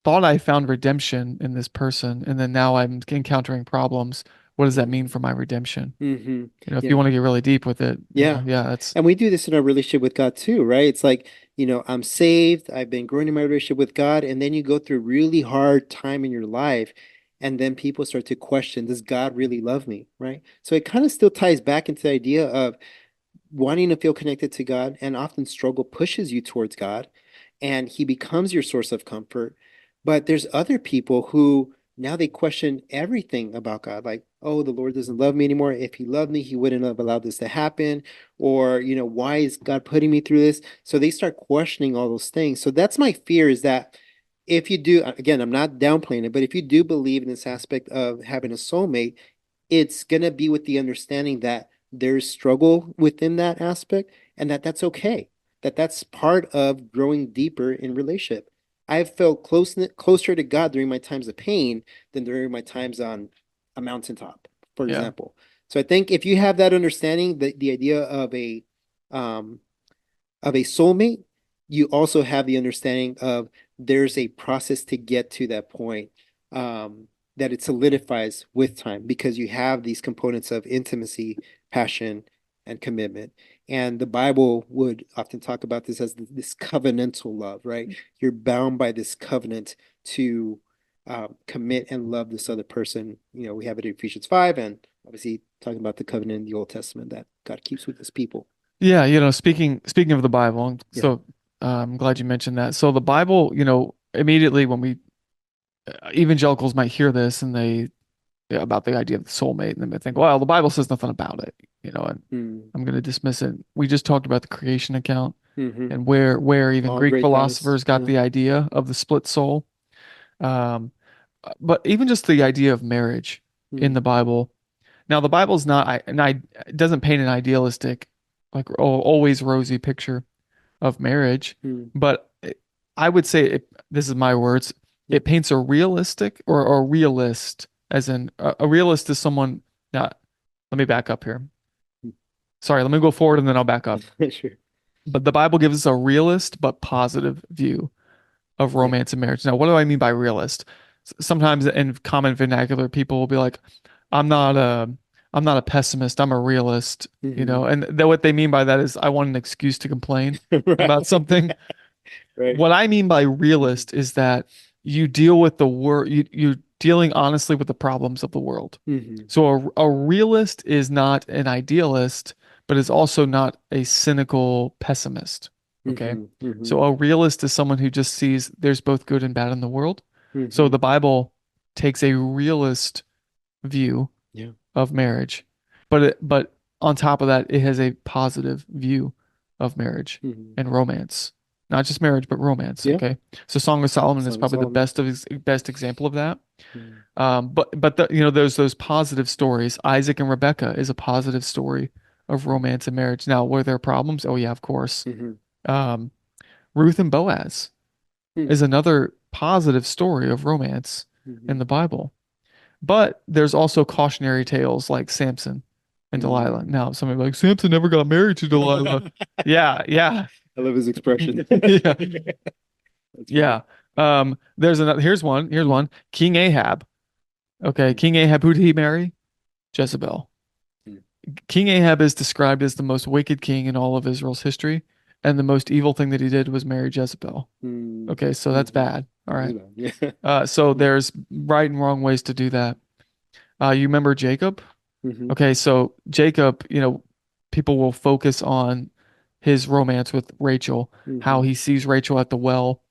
thought I found redemption in this person and then now I'm encountering problems, what does that mean Hmm. for my redemption? Hmm. If you Yeah. want to get really deep with it, Yeah. yeah, that's And we do this in our relationship with God too, right? It's like, I'm saved, I've been growing in my relationship with God, and then you go through a really hard time in your life, and then people start to question, does God really love me, right? So it kind of still ties back into the idea of wanting to feel connected to God, and often struggle pushes you towards God, and He becomes your source of comfort. But there's other people who now they question everything about God, like, oh, the Lord doesn't love me anymore. If He loved me, He wouldn't have allowed this to happen. Or, why is God putting me through this? So they start questioning all those things. So that's my fear is that if you do, again, I'm not downplaying it, but if you do believe in this aspect of having a soulmate, it's going to be with the understanding that there's struggle within that aspect and that that's okay, that that's part of growing deeper in relationship. I've felt closer to God during my times of pain than during my times on a mountaintop, for yeah. example. So I think if you have that understanding, the idea um, of a soulmate, you also have the understanding of there's a process to get to that point, that it solidifies with time because you have these components of intimacy, passion, and commitment. And the Bible would often talk about this as this covenantal love, right? You're bound by this covenant to commit and love this other person. We have it in Ephesians 5, and obviously talking about the covenant in the Old Testament that God keeps with his people. Yeah, speaking of the Bible, Yeah. so I'm glad you mentioned that. So the Bible, immediately when we evangelicals might hear this and they yeah, about the idea of the soulmate, and then they think, well, the Bible says nothing about it, and Mm. I'm going to dismiss it. We just talked about the creation account Hmm. and where even All Greek great guys. philosophers got Yeah. the idea of the split soul. Um, but even just the idea of marriage in Mm. the Bible. Now, the Bible's not, it doesn't paint an idealistic, like always rosy picture of marriage, Mm. but I would say this is my words, Yep. it paints a realistic or a realist, as in a realist is someone. Now, let me back up here. Sorry, let me go forward and then I'll back up. Sure. But the Bible gives us a realist but positive view of Yeah. romance and marriage. Now, what do I mean by realist? Sometimes in common vernacular, people will be like, "I'm not a, I'm not a pessimist. I'm a realist." Hmm. And what they mean by that is, I want an excuse to complain about Right. something. Right. What I mean by Hmm. realist is that you deal with the world, you're dealing honestly with the problems of the world. Hmm. So a realist is not an idealist, but is also not a cynical pessimist. Okay. Hmm. Hmm. So a realist is someone who just sees there's both good and bad in the world. So Hmm. the Bible takes a realist view Yeah. of marriage, but on top of that, it has a positive view of marriage Hmm. and romance. not just marriage, but romance. Yeah. Okay. So Song of Solomon is Song of probably the Solomon. best example of that. Mm. But there's those positive stories. Isaac and Rebecca is a positive story of romance and marriage. Now, were there problems? Oh yeah, of course. Mm-hmm. Um, Ruth and Boaz Mm. is another positive story of romance in Mm-hmm. the Bible. But there's also cautionary tales like Samson and Delilah. Mm. Now, somebody like Samson never got married to Delilah. Yeah, yeah, I love his expression. yeah, That's funny. yeah. There's another. Here's one. Here's Mm. one. King Ahab. Okay, Mm. King Ahab. Who did he marry? Jezebel. Mm. King Ahab is described as the most wicked king in all of Israel's history, and the most evil thing that he did was marry Jezebel. Mm. Okay, so that's Mm-hmm. bad. All That is right. bad. Yeah. So Mm. there's right and wrong ways to do that. You remember Jacob? Mm-hmm. Okay, so Jacob, people will focus on his romance with Rachel, how Mm-hmm. he sees Rachel at the well,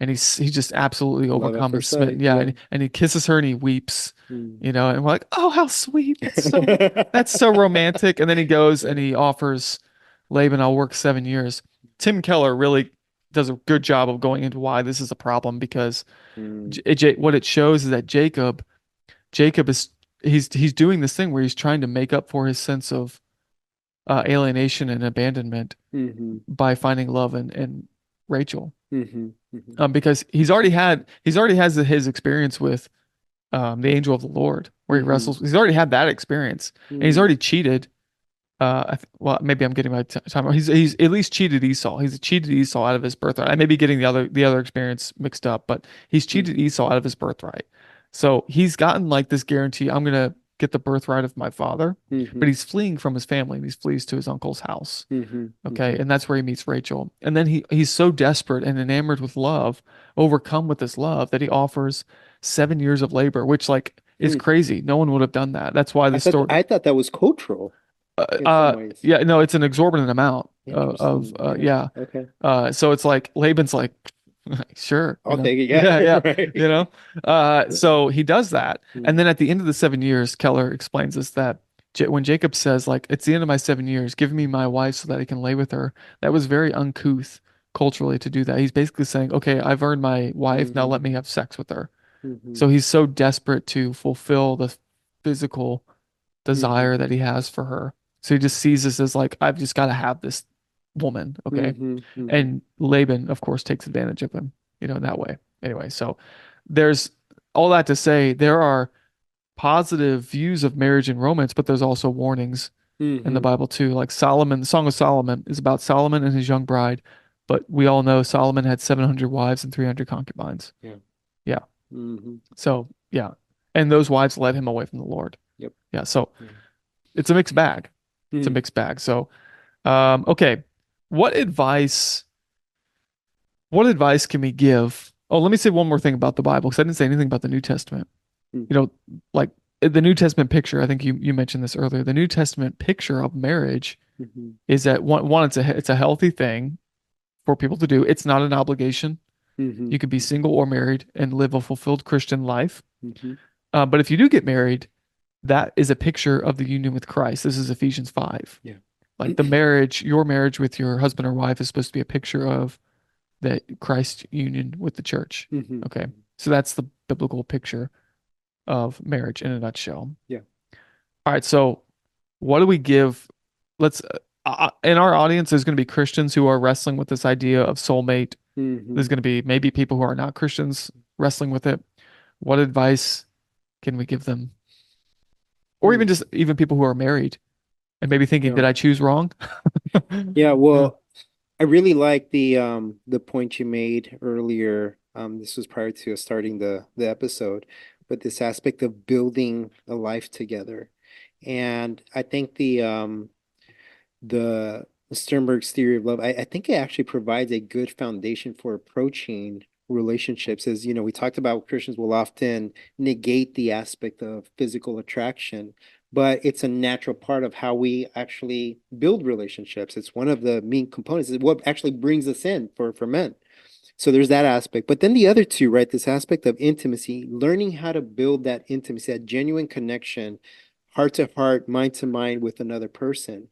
and he's just absolutely Love at overcome and first smitten. sight. Yeah, Yeah. and he kisses her and he weeps, Mm. and we're like, oh, how sweet. That's so romantic. And then he goes and Yeah. he offers Laban, I'll work 7 years. Tim Keller really does a good job of going into why this is a problem because Mm. what it shows is that Jacob is he's doing this thing where he's trying to make up for his sense of alienation and abandonment Mm-hmm. by finding love in Rachel. Mm-hmm. Mm-hmm. Because he's already has his experience with the angel of the Lord where he Mm-hmm. wrestles. He's already had that experience and he's Mm. already cheated. Well, maybe I'm getting my time wrong. He's at least cheated Esau. He's cheated Esau out of his birthright. I may be getting the other experience mixed up, but he's Mm. cheated Esau out of his birthright. So he's gotten like this guarantee, I'm gonna get the birthright of my father, but Mm-hmm. he's fleeing from his family and he flees to his uncle's house. Mm-hmm. Okay, Mm-hmm. and that's where he meets Rachel. And then he's so desperate and enamored with love, overcome with this love, that he offers 7 years of labor, which like is Mm. crazy. No one would have done that. That's why the story. I thought that was cultural in some ways. Yeah, no, it's an exorbitant amount Interesting. Yeah. yeah. Okay. So it's like Laban's like, sure, I'll take it. yeah, Yeah. yeah, Right. you know. So he does that, and Mm. then at the end of the 7 years, Keller explains this that when Jacob says like, it's the end of my 7 years, give me my wife so that I can lay with her. That was very uncouth culturally to do that. He's basically saying, okay, I've earned my wife, now Mm-hmm. let me have sex with her. Mm-hmm. So he's so desperate to fulfill the physical Mm-hmm. desire that he has for her. So he just sees this as like, I've just got to have this woman. Okay. Mm-hmm. Mm-hmm. And Laban, of course, takes advantage of him, in that way. Anyway, so there's all that to say there are positive views of marriage and romance, but there's also warnings in the Mm-hmm. Bible too. Like Solomon, the Song of Solomon is about Solomon and his young bride, but we all know Solomon had 700 wives and 300 concubines. Yeah. Yeah. Mm-hmm. So, yeah. And those wives led him away from the Lord. Yep. Yeah. So Yeah. it's a mixed bag. It's a Mm. mixed bag. So, okay. What advice, what advice can we give? Oh, let me say one more thing about the Bible because I didn't say anything about the New Testament. Mm. You know, like the New Testament picture, I think you mentioned this earlier. The New Testament picture of marriage Mm-hmm. is that one, it's a healthy thing for people to do. It's not an obligation. Mm-hmm. You could be single or married and live a fulfilled Christian life. Mm-hmm. But if you do get married, that is a picture of the union with Christ. This is Ephesians 5. Yeah. Like the marriage, your marriage with your husband or wife is supposed to be a picture of the Christ union with the church. Mm-hmm. Okay. So that's the biblical picture of marriage in a nutshell. Yeah. All right. So what do we give? Let's, in our audience, there's going to be Christians who are wrestling with this idea of soulmate. Mm-hmm. There's going to be maybe people who are not Christians wrestling with it. What advice can we give them? Or Mm. even people who are married and maybe thinking, Yeah. did I choose wrong? Yeah. Yeah. Well, I really like the point you made earlier. This was prior to us starting the episode, but this aspect of building a life together. And I think the Sternberg's theory of love, I think it actually provides a good foundation for approaching relationships. As you know, we talked about Christians will often negate the aspect of physical attraction, but it's a natural part of how we actually build relationships. It's one of the main components. It's what actually brings us in for men. So there's that aspect. But then the other two, right? This aspect of intimacy, learning how to build that intimacy, that genuine connection, heart to heart, mind to mind with another person.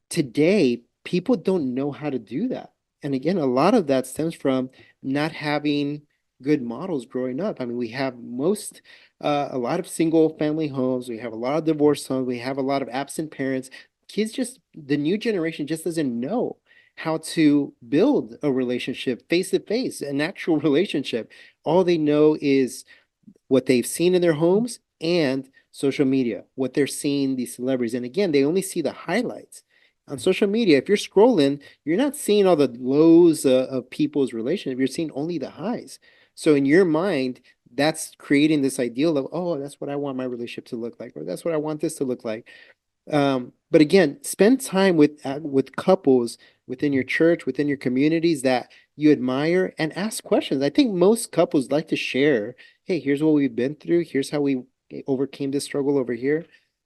Today, people don't know how to do that. And again, a lot of that stems from not having good models growing up. I mean, we have a lot of single family homes. We have a lot of divorced homes. We have a lot of absent parents. The new generation just doesn't know how to build a relationship face to face, an actual relationship. All they know is what they've seen in their homes and social media, what they're seeing these celebrities. And again, they only see the highlights. On social media, if you're scrolling, you're not seeing all the lows of people's relationship. You're seeing only the highs. So in your mind, that's creating this ideal of, oh, that's what I want my relationship to look like, or that's what I want this to look like. But again, spend time with couples within your church, within your communities that you admire, and ask questions. I think most couples like to share, hey, here's what we've been through. Here's how we overcame this struggle over here.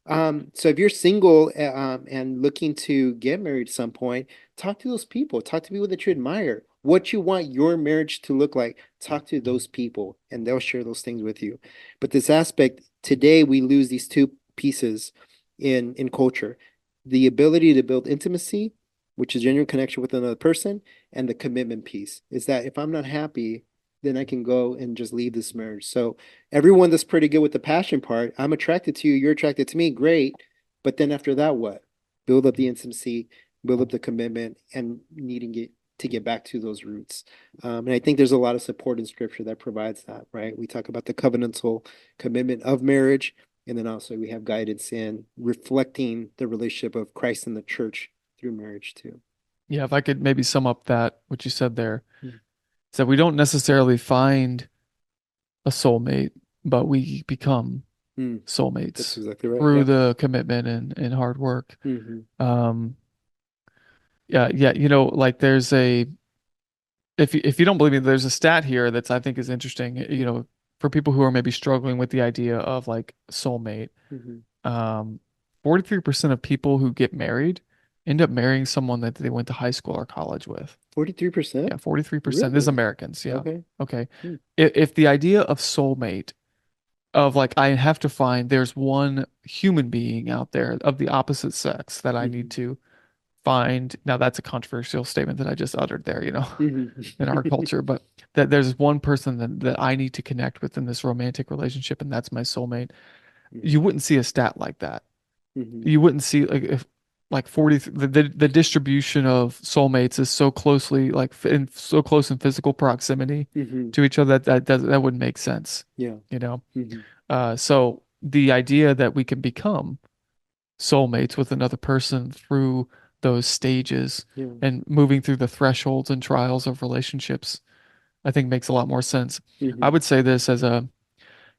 So if you're single and looking to get married at some point, talk to those people. Talk to people that you admire. What you want your marriage to look like, talk to those people, and they'll share those things with you. But this aspect, today we lose these two pieces in culture, the ability to build intimacy, which is genuine connection with another person, and the commitment piece is that if I'm not happy, then I can go and just leave this marriage. So everyone that's pretty good with the passion part, I'm attracted to you, you're attracted to me, great. But then after that, what? Build up the intimacy, build up the commitment, and needing it to get back to those roots. And I think there's a lot of support in scripture that provides that, right? We talk about the covenantal commitment of marriage, and then also we have guidance in reflecting the relationship of Christ and the church through marriage too. Yeah, if I could maybe sum up that what you said there, Mm. is that we don't necessarily find a soulmate, but we become Mm, that's soulmates exactly right. through Yep. the commitment and hard work. Hmm. Um, yeah, yeah, like there's a if you don't believe me, there's a stat here that's I think is interesting, for people who are maybe struggling with the idea of like soulmate. Hmm. Um, 43% of people who get married end up marrying someone that they went to high school or college with. 43%? Yeah, 43%. This is Really? Americans. Yeah. Okay. Okay. Mm, If the idea of soulmate, of like, I have to find there's one human being out there of the opposite sex that I need hmm to find. Now, that's a controversial statement that I just uttered there, hmm in our culture, but that there's one person that I need to connect with in this romantic relationship, and that's my soulmate. You wouldn't see a stat like that. hmm You wouldn't see like if like 40 the distribution of soulmates is so closely like in so close in physical proximity hmm to each other that wouldn't make sense, Yeah. you know. Hmm. So the idea that we can become soulmates with another person through those stages Yeah. and moving through the thresholds and trials of relationships, I think makes a lot more sense. I Hmm. would say this as a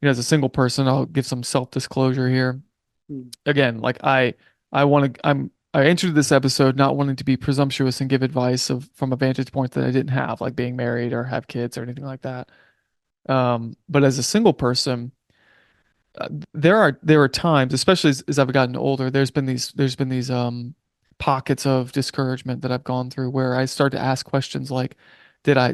as a single person, I'll give some self-disclosure here. Hmm. Again, like I want to I entered this episode not wanting to be presumptuous and give advice of from a vantage point that I didn't have, like being married or have kids or anything like that. But as a single person, there are times, especially as I've gotten older, there's been these pockets of discouragement that I've gone through where I start to ask questions like, did I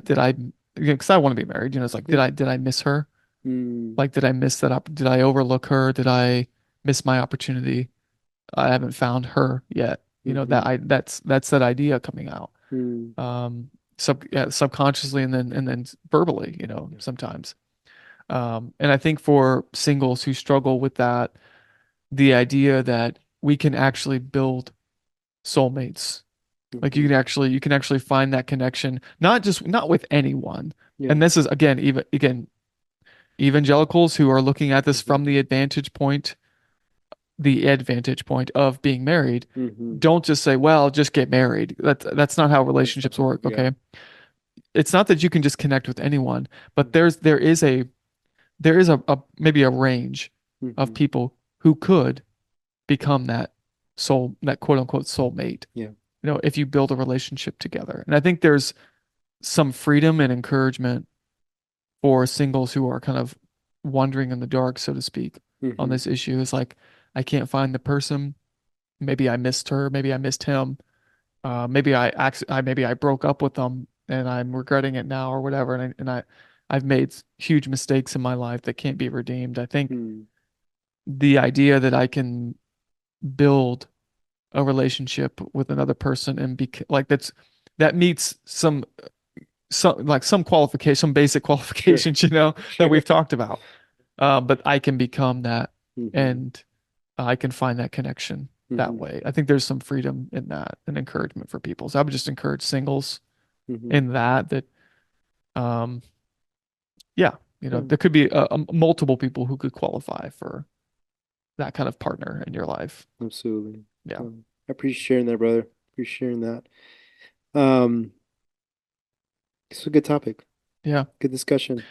because I want to be married, it's like Yeah. did I miss her? Mm. Like did I miss that up? Did I overlook her? Did I miss my opportunity? I haven't found her yet. Hmm. That's that idea coming out. Mm. Subconsciously and then verbally, Yeah. sometimes. And I think for singles who struggle with that, the idea that we can actually build soulmates, like Hmm. you can actually find that connection, not with anyone. Yeah. And this is again, evangelicals who are looking at this Hmm. from the advantage point of being married, Hmm. don't just say, well, just get married. That's not how That's not relationships gonna work. work, Yeah. okay? It's not that you can just connect with anyone, but Hmm. there is a maybe a range of Hmm. people who could become that quote unquote soulmate, Yeah. if you build a relationship together. And I think there's some freedom and encouragement for singles who are kind of wandering in the dark, so to speak, on Hmm. this issue. Is like, I can't find the person. Maybe I missed her. Maybe I missed him. Maybe I broke up with them and I'm regretting it now or whatever. I've made huge mistakes in my life that can't be redeemed. I think Mm. the idea that I can build a relationship with another person and be like that meets some qualification, some basic Sure. qualifications, that Sure. we've talked about. But I can become that, Hmm. and I can find that connection that Hmm. way. I think there's some freedom in that and encouragement for people. So I would just encourage singles Hmm. in that, um, yeah, Yeah, there could be multiple people who could qualify for that kind of partner in your life. absolutely. Yeah. I appreciate sharing that, brother. Appreciate sharing that. Um, it's a good topic. Yeah. Good discussion.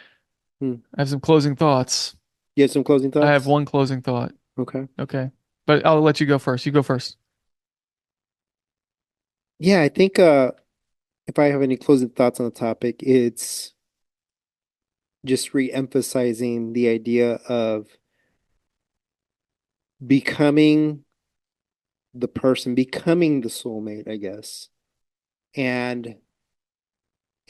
Hmm. I have some closing thoughts. You have some closing I have thoughts? one closing thought. Okay. Okay. But I'll let you go first. You go first. Yeah, I think if I have any closing thoughts on the topic, it's just re-emphasizing the idea of becoming the person, becoming the soulmate, I guess. And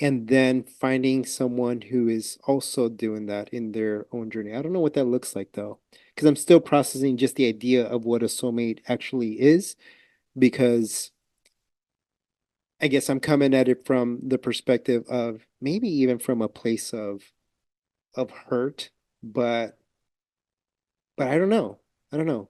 and then finding someone who is also doing that in their own journey. I don't know what that looks like though, because I'm still processing just the idea of what a soulmate actually is, because I guess I'm coming at it from the perspective of maybe even from a place of hurt, but I don't know. I don't know.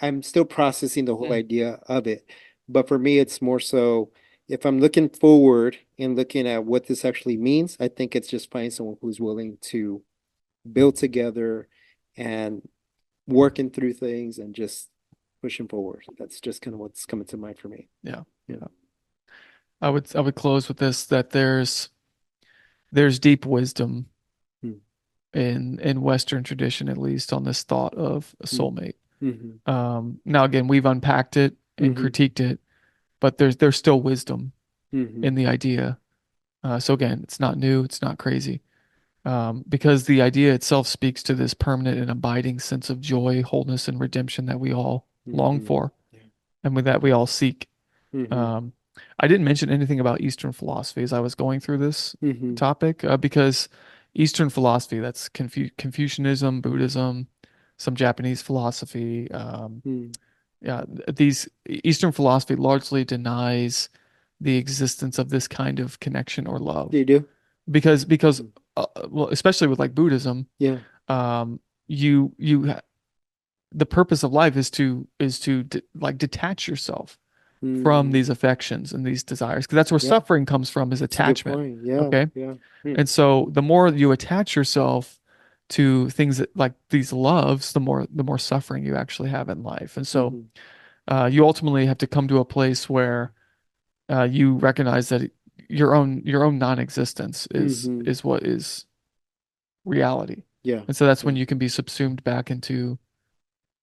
I'm still processing the whole Mm. idea of it. But for me, it's more so if I'm looking forward and looking at what this actually means, I think it's just finding someone who's willing to build together and working through things and just pushing forward. That's just kind of what's coming to mind for me. Yeah. Yeah. Yeah. I would close with this that there's deep wisdom Mm, in Western tradition, at least, on this thought of a mm, soulmate. mm-hmm, Now again, we've unpacked it and mm-hmm, critiqued it, but there's still wisdom mm-hmm, in the idea. So again, it's not new, it's not crazy. Because the idea itself speaks to this permanent and abiding sense of joy, wholeness, and redemption that we all long mm-hmm. for Yeah. and that we all seek. Mm-hmm, Um, I didn't mention anything about Eastern philosophy as I was going through this mm-hmm, topic because Eastern philosophy, that's Confucianism, Buddhism, some Japanese philosophy. mm. Yeah, these Eastern philosophy largely denies the existence of this kind of connection or love They do? because Mm. well, especially with like Buddhism, Yeah. um, you the purpose of life is to like detach yourself from Mm. these affections and these desires because that's where Yeah. suffering comes from is That's a good attachment. point. Yeah. Okay. Yeah. Mm. And so the more you attach yourself to things that like these loves, the more suffering you actually have in life. And so Mm-hmm. you ultimately have to come to a place where you recognize that your own non-existence is Mm-hmm. is what is reality. Yeah. And so that's when Yeah. you can be subsumed back into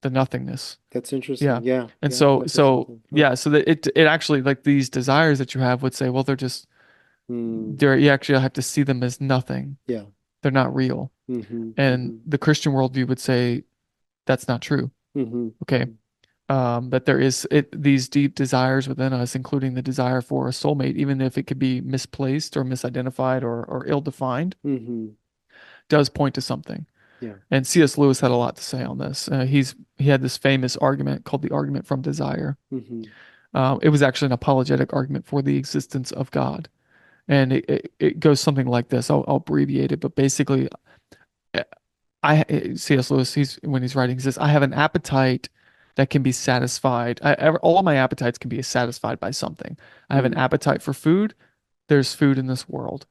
the nothingness. That's Yeah. interesting. Yeah. And Yeah. so Nothing's so nothing. Huh. yeah, so that it actually like these desires that you have would say, well, Mm. you actually have to see them as nothing. Yeah. They're not real. Mm-hmm. And Mm-hmm. the Christian worldview would say that's not true. Mm-hmm. Okay. Mm-hmm. That there is these deep desires within us, including the desire for a soulmate, even if it could be misplaced or misidentified or ill-defined, Mm-hmm. does point to something. Yeah. And C.S. Lewis had a lot to say on this. He had this famous argument called the argument from desire. Mm-hmm. It was actually an apologetic argument for the existence of God. And it goes something like this. I'll abbreviate it, but basically, C.S. Lewis, when he's writing, he says, I have an appetite that can be satisfied. All of my appetites can be satisfied by something. I have an Mm-hmm. appetite for food. There's food in this world.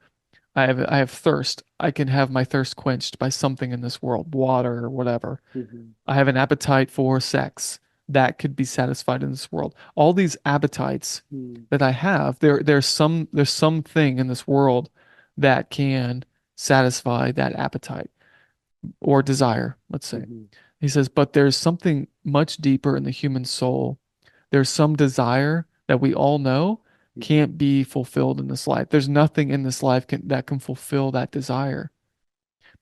I have thirst. I can have my thirst quenched by something in this world, water or whatever. Mm-hmm. I have an appetite for sex that could be satisfied in this world. All these appetites Mm-hmm. that I have, there's something in this world that can satisfy that appetite or desire, let's say. Mm-hmm. He says, but there's something much deeper in the human soul. There's some desire that we all know can't be fulfilled in this life. There's nothing in this life that can fulfill that desire.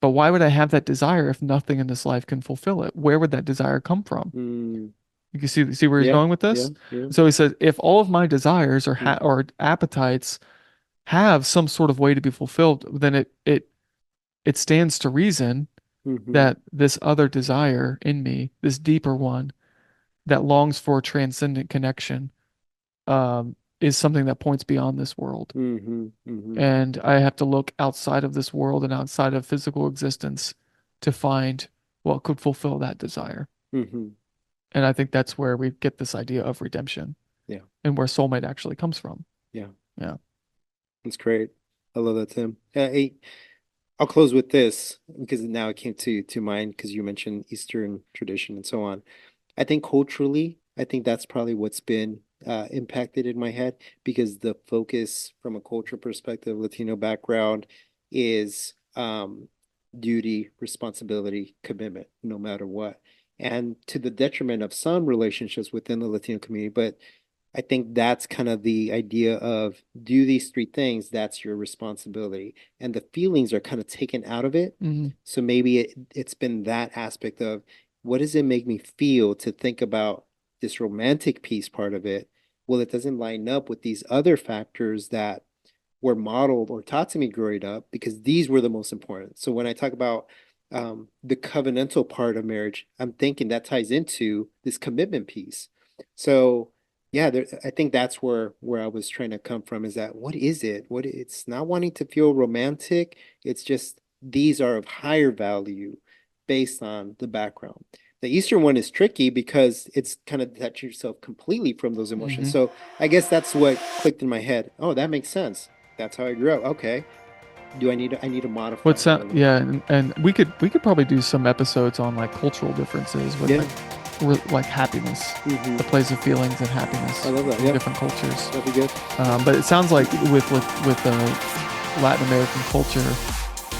But why would I have that desire if nothing in this life can fulfill it? Where would that desire come from? Mm-hmm. You can see where he's Yeah. going with Yeah. this. Yeah. So he says, if all of my desires Mm-hmm. or appetites have some sort of way to be fulfilled, then it stands to reason Mm-hmm. that this other desire in me, this deeper one that longs for transcendent connection, is something that points beyond this world. Mm-hmm. Mm-hmm. And I have to look outside of this world and outside of physical existence to find what could fulfill that desire. Mm-hmm. And I think that's where we get this idea of redemption Yeah. and where soulmate actually comes from. Yeah. Yeah. That's great. I love that, Tim. Hey, I'll close with this because now it came to mind because you mentioned Eastern tradition and so on. I think culturally, I think that's probably what's been impacted in my head because the focus from a cultural perspective, Latino background, is duty, responsibility, commitment, no matter what. And to the detriment of some relationships within the Latino community, but I think that's kind of the idea of do these three things, that's your responsibility. And the feelings are kind of taken out of it. Hmm. So maybe it's been that aspect of what does it make me feel to think about this romantic piece part of it? Well, it doesn't line up with these other factors that were modeled or taught to me growing up because these were the most important. So when I talk about the covenantal part of marriage, I'm thinking that ties into this commitment piece. So yeah, I think that's where I was trying to come from is that what is it? What it's not wanting to feel romantic. It's just these are of higher value based on the background. The Eastern one is tricky because it's kind of detach yourself completely from those emotions. Hmm. So I guess that's what clicked in my head. Oh, that makes sense. That's how I grew up. Okay. I need to modify What's that a that? little Yeah, bit. and we could probably do some episodes on like cultural differences with Yeah. like like happiness, Hmm. the place of feelings and happiness I love that. in Yeah. different cultures. That'd be good. But it sounds like with Latin American culture,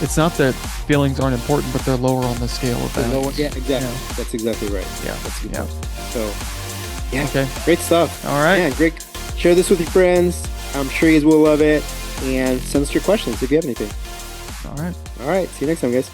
it's not that feelings aren't important, but they're lower on the scale of The lower, values. yeah, exactly. Yeah, That's exactly right. yeah, That's a good yeah. point. So, yeah, Okay. great stuff. All right. Yeah, great. Share this with your friends. I'm sure you guys will love it. And send us your questions if you have anything. All right. All right. See you next time, guys.